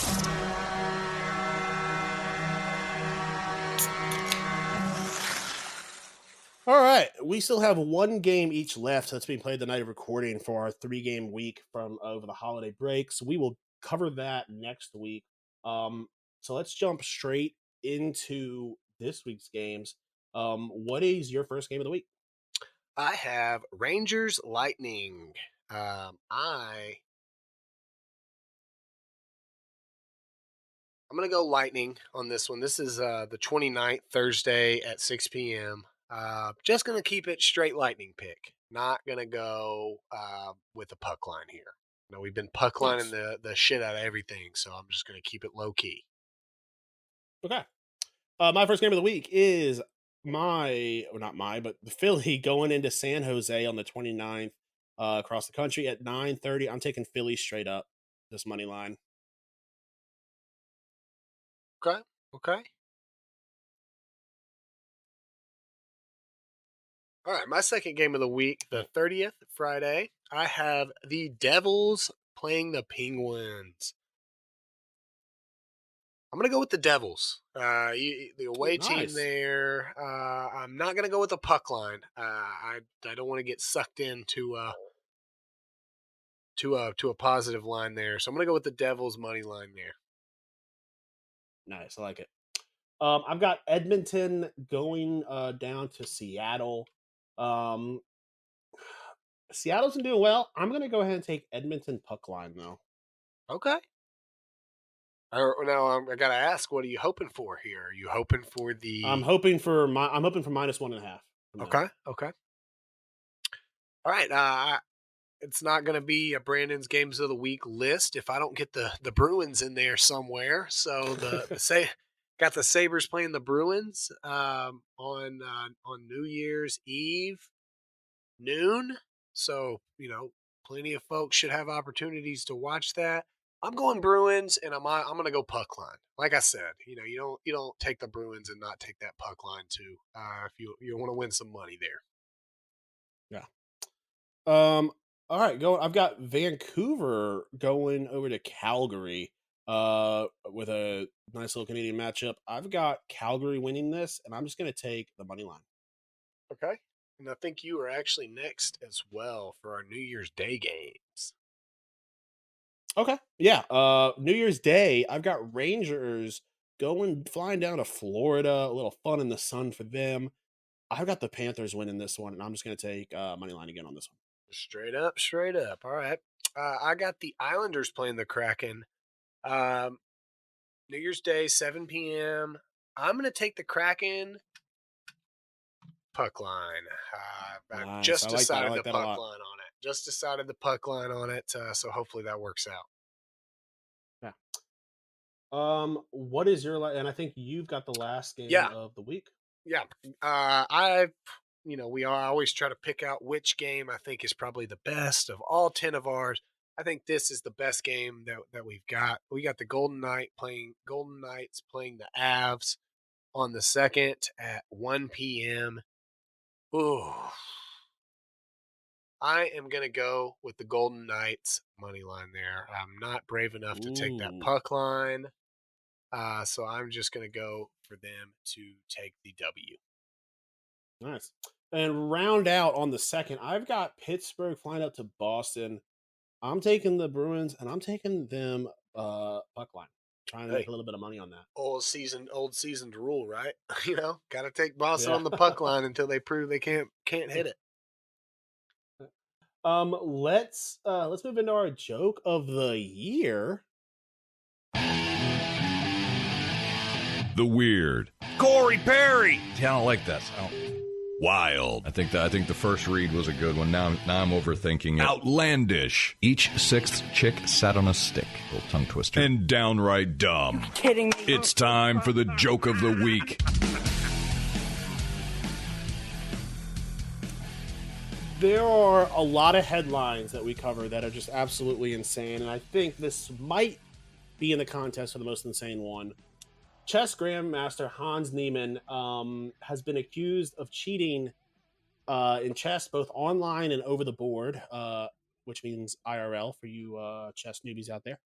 All right, we still have one game each left that's being played the night of recording for our 3-game week from over the holiday break. So we will cover that next week. So let's jump straight into this week's games. What is your first game of the week? I have Rangers Lightning. I'm going to go Lightning on this one. This is the 29th, Thursday at 6 p.m. Just going to keep it straight Lightning pick. Not going to go with the puck line here. We've been puck lining the shit out of everything, so I'm just going to keep it low key. Okay. My first game of the week is the Philly going into San Jose on the 29th across the country at 9:30. I'm taking Philly straight up this money line. Okay. All right, my second game of the week, the 30th, Friday, I have the Devils playing the Penguins. I'm going to go with the Devils. The away team there. I'm not going to go with the puck line. I don't want to get sucked into to a positive line there. So I'm going to go with the Devils money line there. Nice, I like it. I've got Edmonton going down to Seattle. Seattle's been doing well. I'm going to go ahead and take Edmonton puck line though. Okay. Now I gotta ask, what are you hoping for here? Are you hoping for the? I'm hoping for -1.5. Okay. All right. It's not going to be a Brandon's games of the week list if I don't get the Bruins in there somewhere. So got the Sabres playing the Bruins on New Year's Eve noon. So plenty of folks should have opportunities to watch that. I'm going Bruins, and I'm going to go puck line. Like I said, you don't take the Bruins and not take that puck line too. If you want to win some money there. Yeah. All right, I've got Vancouver going over to Calgary. With a nice little Canadian matchup. I've got Calgary winning this, and I'm just going to take the money line. Okay. And I think you are actually next as well for our New Year's Day games. Okay. Yeah. New Year's Day, I've got Rangers flying down to Florida. A little fun in the sun for them. I've got the Panthers winning this one, and I'm just going to take money line again on this one. Straight up. All right. I got the Islanders playing the Kraken. New Year's Day, 7 p.m. I'm going to take the Kraken puck line. I just decided the puck line on it. Just decided the puck line on it. So hopefully that works out. Yeah. What is your and I think you've got the last game of the week. Yeah. We always try to pick out which game I think is probably the best of all 10 of ours. I think this is the best game that we've got. We got the Golden Knights playing the Avs on the 2nd at 1 p.m. Ooh. I am going to go with the Golden Knights money line there. I'm not brave enough to take that puck line. So I'm just going to go for them to take the W. Nice. And round out on the 2nd, I've got Pittsburgh flying up to Boston. I'm taking the Bruins, and I'm taking them puck line. Trying to make a little bit of money on that. Old seasoned rule, right? Got to take Boston on the puck line until they prove they can't hit it. Let's move into our joke of the year. the weird. Corey Perry. Yeah, I don't like this. Wild. I think the first read was a good one. Now I'm overthinking it. Outlandish. Each sixth chick sat on a stick. Little tongue twister. And downright dumb. You're kidding me. It's time for the joke of the week. There are a lot of headlines that we cover that are just absolutely insane, and I think this might be in the contest for the most insane one. Chess Grandmaster Hans Niemann has been accused of cheating in chess, both online and over the board, which means IRL for you chess newbies out there,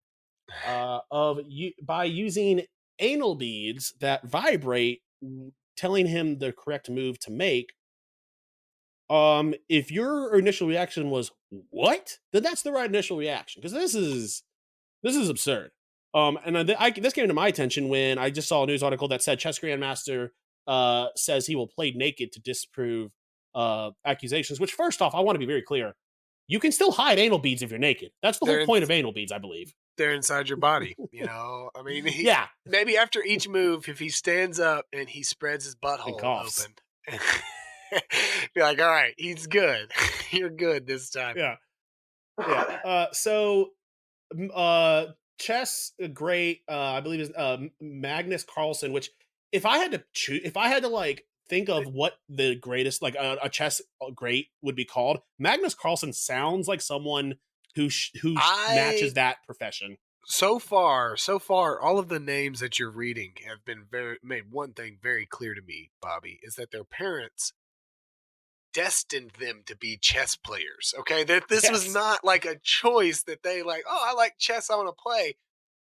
by using anal beads that vibrate, telling him the correct move to make. If your initial reaction was what, then that's the right initial reaction, because this is absurd. This came to my attention when I just saw a news article that said Chess Grandmaster says he will play naked to disprove accusations. Which, first off, I want to be very clear: you can still hide anal beads if you're naked. That's the whole point of anal beads, I believe. They're inside your body, you know. I mean, yeah. Maybe after each move, if he stands up and he spreads his butthole open, be like, "All right, he's good. You're good this time." Yeah. So, chess great, I believe is Magnus Carlsen. Which, if I had to like think of what the greatest, like a chess great would be called, Magnus Carlsen sounds like someone who matches that profession. So far, all of the names that you're reading have been made one thing very clear to me, Bobby, is that their parents destined them to be chess players. Okay, that this was not like a choice that they like, oh, I like chess, I want to play.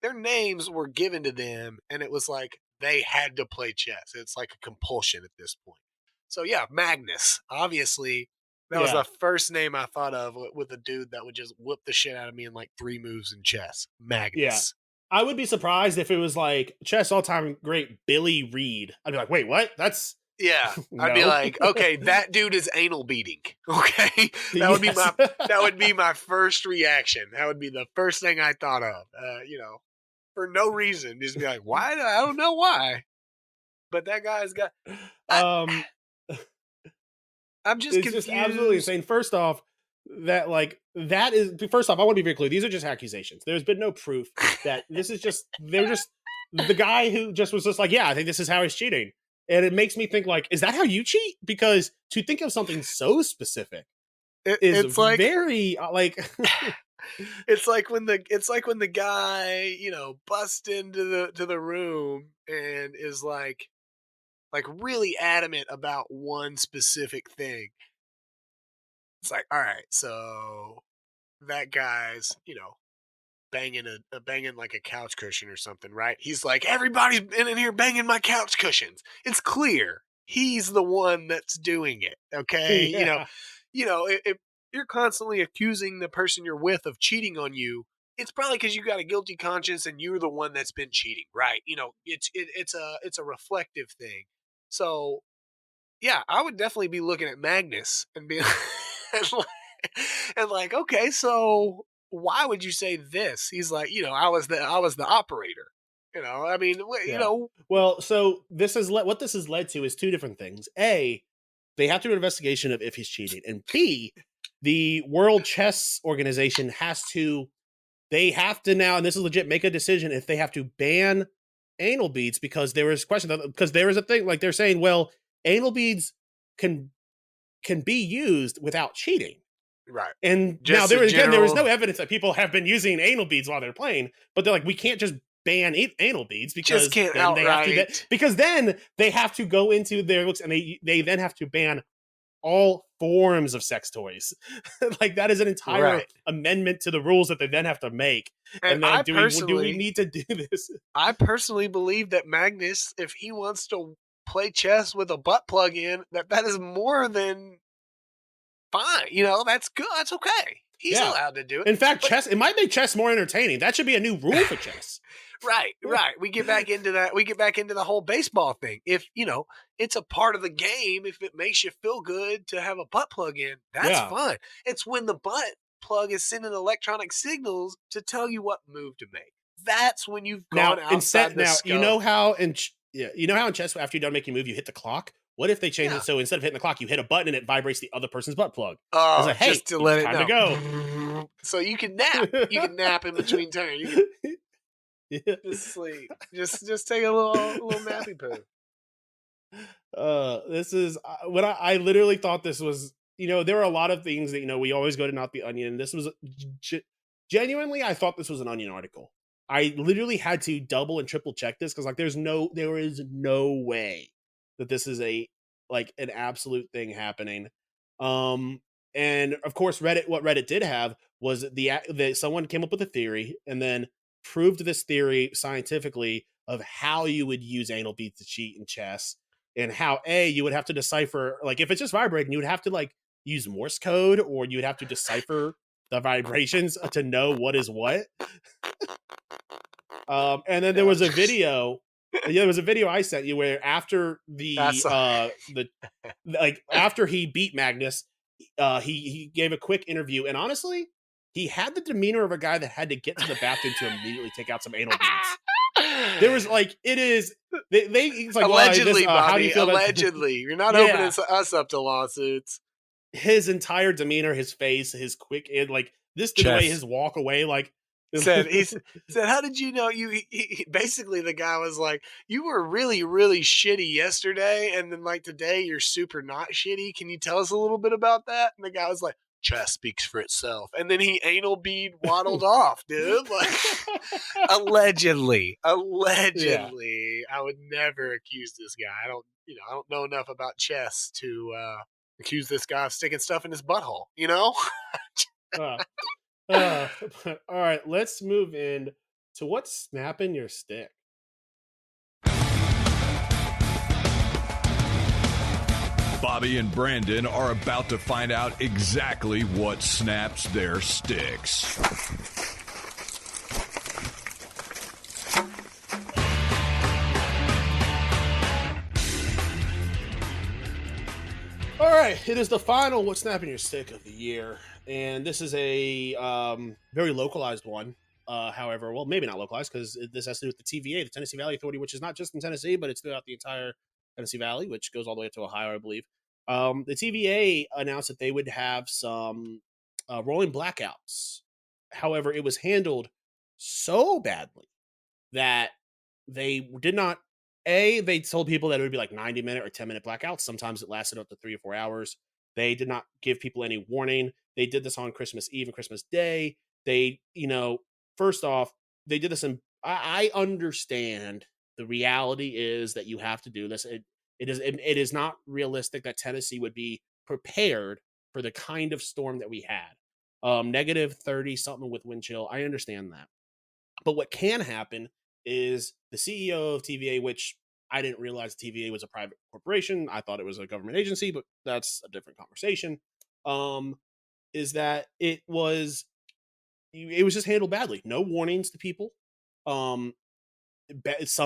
Their names were given to them, and it was like they had to play chess. It's like a compulsion at this point. So yeah, Magnus, obviously, that was the first name I thought of with a dude that would just whip the shit out of me in like 3 moves in chess. Magnus. Yeah. I would be surprised if it was like chess all-time great Billy Reed. I'd be like, wait, what? That's... Yeah, no. I'd be like, okay, that dude is anal beating. Okay, that would be my first reaction. That would be the first thing I thought of. For no reason, just be like, why? I don't know why, but that guy's got. I'm just confused. Just absolutely insane. First off, I want to be very clear. These are just accusations. There's been no proof that this is just. They're just the guy who just was just like, yeah, I think this is how he's cheating. And it makes me think, like, is that how you cheat? Because to think of something so specific is like, very like. It's like when the guy, busts into the room and is like really adamant about one specific thing. It's like, all right, so that guy's, banging like a couch cushion or something, right? He's like, everybody's in here banging my couch cushions. It's clear he's the one that's doing it. Okay, yeah. If you're constantly accusing the person you're with of cheating on you, it's probably because you got a guilty conscience and you're the one that's been cheating, right? It's a reflective thing. So, yeah, I would definitely be looking at Magnus and being and like, okay, so. Why would you say this? He's like, I was the operator. I mean, Well, so what this has led to is 2 different things. A, they have to do an investigation of if he's cheating, and B, the World Chess Organization has to now, and this is legit, make a decision if they have to ban anal beads, because there is a thing like they're saying, well, anal beads can be used without cheating. Right. And just now there is no evidence that people have been using anal beads while they're playing, but they're like, we can't just ban anal beads because then they have to go into their looks, and they then have to ban all forms of sex toys. Like, that is an entire amendment to the rules that they then have to make. And then do we need to do this? I personally believe that Magnus, if he wants to play chess with a butt plug in, that is more than fine. That's good. That's okay. He's allowed to do it. In fact, it might make chess more entertaining. That should be a new rule for chess. Right. We get back into that. We get back into the whole baseball thing. If, it's a part of the game, if it makes you feel good to have a butt plug in, that's fine. It's when the butt plug is sending electronic signals to tell you what move to make. That's when you've gone outside the scope. You know how in Yeah, you know how in chess, after you're done making a move, you hit the clock? What if they change Yeah. it so instead of hitting the clock, you hit a button and it vibrates the other person's butt plug? It's Oh, like, hey, just to it's let it time to know. go. So you can nap. You can nap in between turns. You can Yeah. just sleep. Just take a little nappy poo. This is what I literally thought this was. There are a lot of things that we always go to Not the Onion. This was genuinely, I thought this was an Onion article. I literally had to double and triple check this because there is no way that this is an absolute thing happening. And of course, what Reddit did have was that someone came up with a theory and then proved this theory scientifically of how you would use anal beads to cheat in chess, and how you would have to decipher, if it's just vibrating, you would have to use Morse code, or you would have to decipher the vibrations to know what is what. And then there was a video. Yeah, there was a video I sent you where after after he beat Magnus, he gave a quick interview, and honestly, he had the demeanor of a guy that had to get to the bathroom to immediately take out some anal beads. There was he's like, allegedly, well, Bobby. how do you feel allegedly, you're not Yeah. opening us up to lawsuits. His entire demeanor, his face, his quick, the way his walk away, he said, how did you know basically the guy was like, you were really, really shitty yesterday, and then today you're super not shitty. Can you tell us a little bit about that? And the guy was like, chess speaks for itself. And then he anal bead waddled off, dude. Allegedly. Yeah. I would never accuse this guy. I don't know enough about chess to accuse this guy of sticking stuff in his butthole, All right, let's move in to what's snapping your stick. Bobby and Brandon are about to find out exactly what snaps their sticks. All right, it is the final What's Snapping Your Stick of the year, and this is a very localized one. However, well, maybe not localized, because this has to do with the TVA, the Tennessee Valley Authority, which is not just in Tennessee, but it's throughout the entire Tennessee Valley, which goes all the way up to Ohio, I believe. The TVA announced that they would have some rolling blackouts. However, it was handled so badly that they did not. They told people that it would be 90-minute or 10-minute blackouts. Sometimes it lasted up to 3 or 4 hours. They did not give people any warning. They did this on Christmas Eve and Christmas Day. They, first off, they did this I understand the reality is that you have to do this. It is not realistic that Tennessee would be prepared for the kind of storm that we had. Negative 30 something with wind chill. I understand that. But what can happen is the CEO of TVA, which I didn't realize TVA was a private corporation. I thought it was a government agency, but that's a different conversation. Is that it was just handled badly. No warnings to people. Some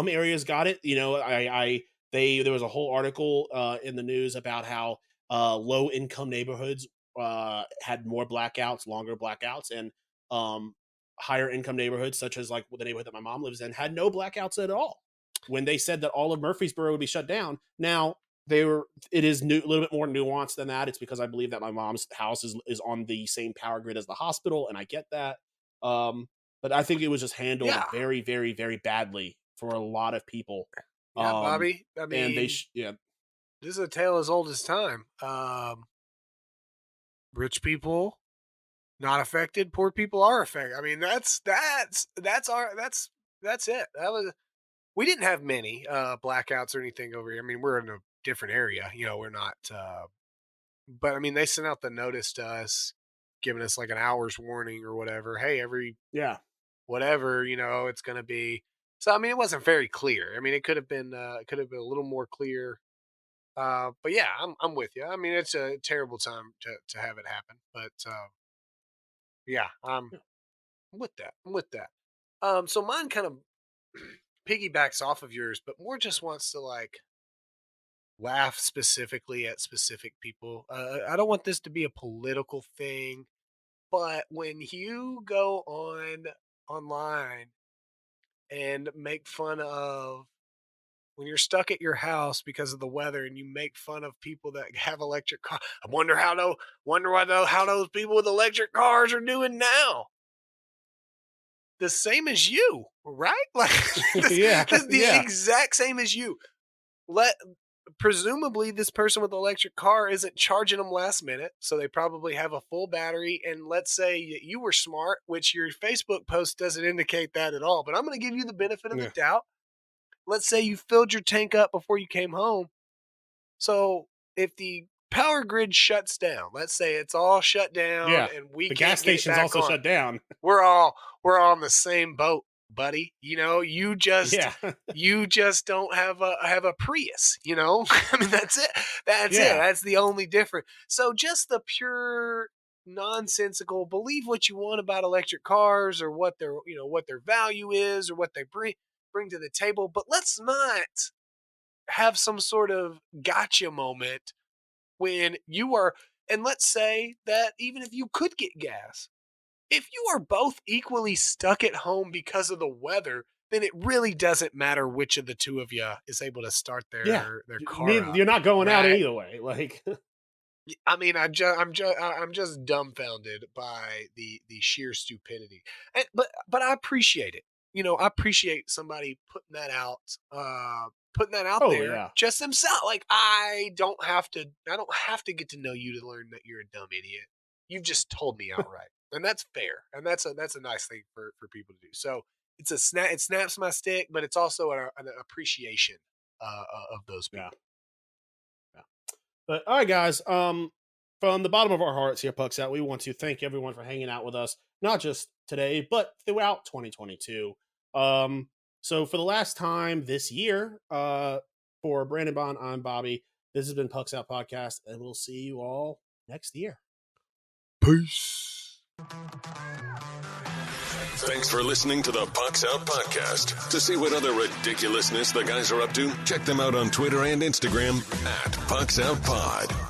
areas got it. There was a whole article in the news about how low income neighborhoods had more blackouts, longer blackouts, and higher income neighborhoods, such as the neighborhood that my mom lives in, had no blackouts at all. When they said that all of Murfreesboro would be shut down, now it is a little bit more nuanced than that. It's because I believe that my mom's house is on the same power grid as the hospital, and I get that. But I think it was just handled very, very, very badly for a lot of people. Yeah, Bobby. I mean, and this is a tale as old as time. Rich people not affected, poor people are affected. I mean, that's it. We didn't have many blackouts or anything over here. I mean, we're in a different area. We're not. But I mean, they sent out the notice to us, giving us an hour's warning or whatever. Hey, whatever, it's going to be. So I mean, it wasn't very clear. I mean, it could have been a little more clear. But yeah, I'm with you. I mean, it's a terrible time to have it happen. But yeah, I'm with that. So mine kind of piggybacks off of yours, but more just wants to laugh specifically at specific people. I don't want this to be a political thing, but when you go online and make fun of when you're stuck at your house because of the weather and you make fun of people that have electric cars. I wonder how those people with electric cars are doing now. The same as you, right? Like the exact same as you. Presumably this person with the electric car isn't charging them last minute, so they probably have a full battery. And let's say you were smart, which your Facebook post doesn't indicate that at all, but I'm going to give you the benefit of the doubt. Let's say you filled your tank up before you came home. So if the power grid shuts down, let's say it's all shut down and the gas station's also shut down. We're all on the same boat, buddy. You just don't have a Prius, I mean, that's it. That's it. That's the only difference. So just the pure nonsensical, believe what you want about electric cars or what their value is or what they bring to the table, but let's not have some sort of gotcha moment when you are, and let's say that even if you could get gas, if you are both equally stuck at home because of the weather, then it really doesn't matter which of the two of you is able to start their car up, you're not going out either way. Like, I mean, I'm just dumbfounded by the sheer stupidity. But I appreciate it. I appreciate somebody putting that out there just themselves. Like, I don't have to get to know you to learn that you're a dumb idiot. You've just told me outright. And that's fair. And that's a nice thing for people to do. So it snaps my stick, but it's also an appreciation of those people. Yeah. But all right, guys, from the bottom of our hearts here, Pucks Out, we want to thank everyone for hanging out with us, not just today, but throughout 2022. So for the last time this year, for Brandon Bond, I'm Bobby. This has been Pucks Out Podcast, and we'll see you all next year. Peace. Thanks for listening to the Pucks Out Podcast. To see what other ridiculousness the guys are up to, check them out on Twitter and Instagram @PucksOutPod.